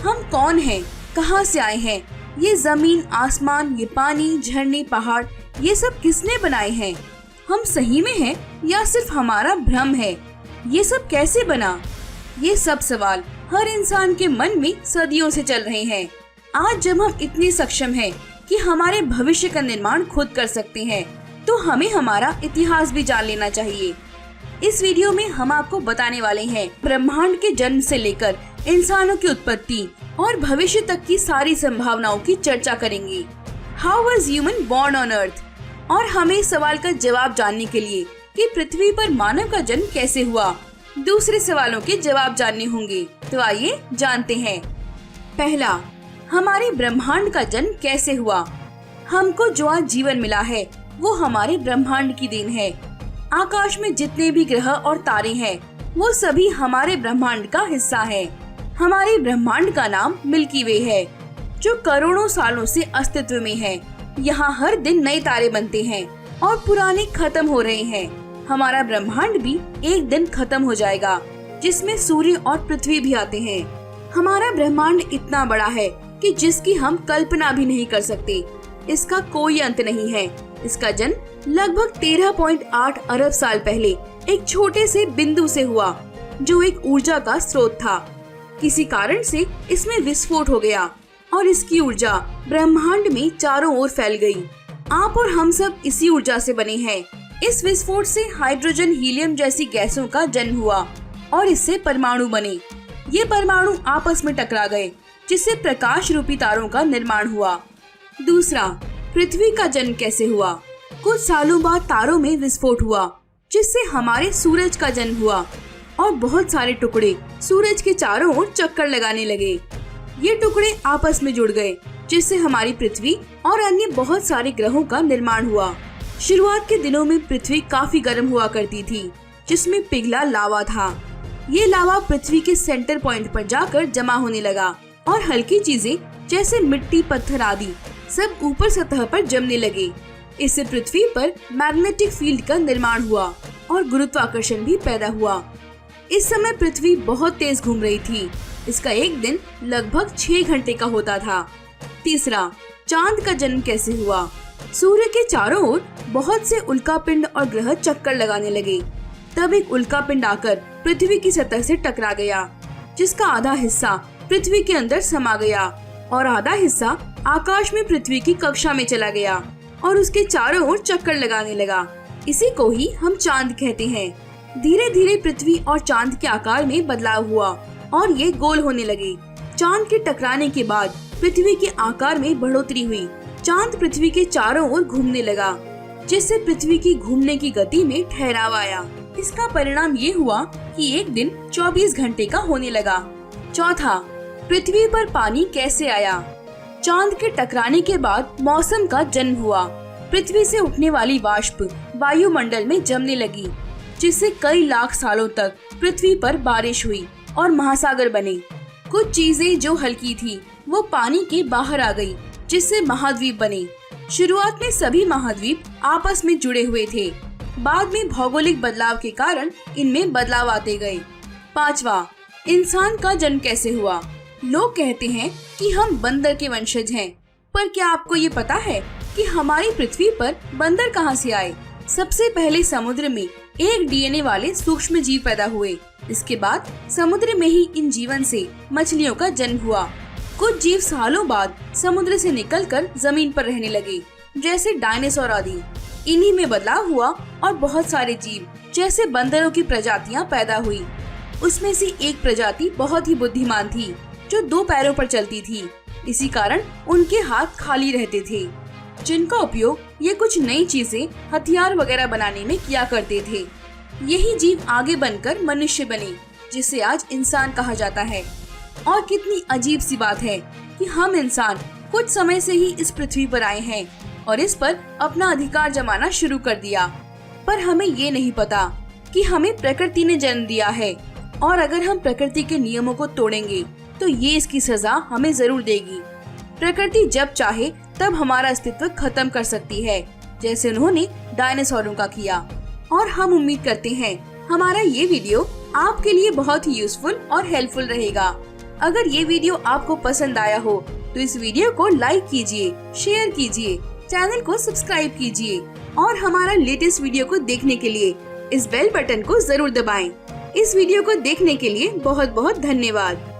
हम कौन हैं, कहाँ से आए हैं, ये जमीन, आसमान, ये पानी, झरने, पहाड़, ये सब किसने बनाए हैं? हम सही में हैं या सिर्फ हमारा भ्रम है? ये सब कैसे बना? ये सब सवाल हर इंसान के मन में सदियों से चल रहे हैं। आज जब हम इतने सक्षम हैं कि हमारे भविष्य का निर्माण खुद कर सकते हैं, तो हमें हमारा इतिहास भी जान लेना चाहिए। इस वीडियो में हम आपको बताने वाले हैं ब्रह्मांड के जन्म से लेकर इंसानों की उत्पत्ति और भविष्य तक की सारी संभावनाओं की चर्चा करेंगे। How was human born on earth? और हमें इस सवाल का जवाब जानने के लिए कि पृथ्वी पर मानव का जन्म कैसे हुआ, दूसरे सवालों के जवाब जानने होंगे। तो आइए जानते हैं। पहला, हमारे ब्रह्मांड का जन्म कैसे हुआ? हमको जो आज जीवन मिला है वो हमारे ब्रह्मांड की देन है। आकाश में जितने भी ग्रह और तारे हैं वो सभी हमारे ब्रह्मांड का हिस्सा है। हमारे ब्रह्मांड का नाम मिल्की वे है, जो करोड़ों सालों से अस्तित्व में है। यहाँ हर दिन नए तारे बनते हैं और पुराने खत्म हो रहे हैं। हमारा ब्रह्मांड भी एक दिन खत्म हो जाएगा, जिसमें सूर्य और पृथ्वी भी आते हैं। हमारा ब्रह्मांड इतना बड़ा है कि जिसकी हम कल्पना भी नहीं कर सकते। इसका कोई अंत नहीं है। इसका जन्म लगभग 13.8 अरब साल पहले एक छोटे से बिंदु से हुआ, जो एक ऊर्जा का स्रोत था। किसी कारण से इसमें विस्फोट हो गया और इसकी ऊर्जा ब्रह्मांड में चारों ओर फैल गई। आप और हम सब इसी ऊर्जा से बने हैं। इस विस्फोट से हाइड्रोजन, हीलियम जैसी गैसों का जन्म हुआ और इससे परमाणु बने। ये परमाणु आपस में टकरा गए, जिससे प्रकाश रूपी तारों का निर्माण हुआ। दूसरा, पृथ्वी का जन्म कैसे हुआ? कुछ सालों बाद तारों में विस्फोट हुआ, जिससे हमारे सूरज का जन्म हुआ और बहुत सारे टुकड़े सूरज के चारों ओर चक्कर लगाने लगे। ये टुकड़े आपस में जुड़ गए, जिससे हमारी पृथ्वी और अन्य बहुत सारे ग्रहों का निर्माण हुआ। शुरुआत के दिनों में पृथ्वी काफी गर्म हुआ करती थी, जिसमें पिघला लावा था। ये लावा पृथ्वी के सेंटर पॉइंट पर जाकर जमा होने लगा और हल्की चीजें जैसे मिट्टी, पत्थर आदि सब ऊपर सतह पर जमने लगे। इससे पृथ्वी पर मैग्नेटिक फील्ड का निर्माण हुआ और गुरुत्वाकर्षण भी पैदा हुआ। इस समय पृथ्वी बहुत तेज घूम रही थी। इसका एक दिन लगभग 6 घंटे का होता था। तीसरा, चांद का जन्म कैसे हुआ? सूर्य के चारों ओर बहुत से उल्कापिंड और ग्रह चक्कर लगाने लगे। तब एक उल्कापिंड आकर पृथ्वी की सतह से टकरा गया, जिसका आधा हिस्सा पृथ्वी के अंदर समा गया और आधा हिस्सा आकाश में पृथ्वी की कक्षा में चला गया और उसके चारों ओर चक्कर लगाने लगा। इसी को ही हम चांद कहते हैं। धीरे धीरे पृथ्वी और चांद के आकार में बदलाव हुआ और ये गोल होने लगे। चांद के टकराने के बाद पृथ्वी के आकार में बढ़ोतरी हुई। चांद पृथ्वी के चारों ओर घूमने लगा, जिससे पृथ्वी की घूमने की गति में ठहराव आया। इसका परिणाम ये हुआ कि एक दिन 24 घंटे का होने लगा। चौथा, पृथ्वी पर पानी कैसे आया? चांद के टकराने के बाद मौसम का जन्म हुआ। पृथ्वी से उठने वाली वाष्प वायुमंडल में जमने लगी, जिससे कई लाख सालों तक पृथ्वी पर बारिश हुई और महासागर बने। कुछ चीजें जो हल्की थी वो पानी के बाहर आ गई, जिससे महाद्वीप बने। शुरुआत में सभी महाद्वीप आपस में जुड़े हुए थे। बाद में भौगोलिक बदलाव के कारण इनमें बदलाव आते गए। पांचवा, इंसान का जन्म कैसे हुआ? लोग कहते हैं कि हम बंदर के वंशज हैं, पर क्या आपको ये पता है कि हमारी पृथ्वी पर बंदर कहाँ से आए? सबसे पहले समुद्र में एक डीएनए वाले सूक्ष्म जीव पैदा हुए। इसके बाद समुद्र में ही इन जीवन से मछलियों का जन्म हुआ। कुछ जीव सालों बाद समुद्र से निकलकर जमीन पर रहने लगे, जैसे डायनासोर आदि। इन्हीं में बदलाव हुआ और बहुत सारे जीव जैसे बंदरों की प्रजातियां पैदा हुई। उसमें से एक प्रजाति बहुत ही बुद्धिमान थी, जो 2 पैरों पर चलती थी। इसी कारण उनके हाथ खाली रहते थे, जिनका उपयोग ये कुछ नई चीजें, हथियार वगैरह बनाने में किया करते थे। यही जीव आगे बनकर मनुष्य बने, जिसे आज इंसान कहा जाता है। और कितनी अजीब सी बात है कि हम इंसान कुछ समय से ही इस पृथ्वी पर आए हैं और इस पर अपना अधिकार जमाना शुरू कर दिया। पर हमें ये नहीं पता कि हमें प्रकृति ने जन्म दिया है और अगर हम प्रकृति के नियमों को तोड़ेंगे तो ये इसकी सजा हमें जरूर देगी। प्रकृति जब चाहे तब हमारा अस्तित्व खत्म कर सकती है, जैसे उन्होंने डायनासोरों का किया। और हम उम्मीद करते हैं हमारा ये वीडियो आपके लिए बहुत ही यूजफुल और हेल्पफुल रहेगा। अगर ये वीडियो आपको पसंद आया हो तो इस वीडियो को लाइक कीजिए, शेयर कीजिए, चैनल को सब्सक्राइब कीजिए और हमारा लेटेस्ट वीडियो को देखने के लिए इस बेल बटन को जरूर दबाएं। इस वीडियो को देखने के लिए बहुत बहुत धन्यवाद।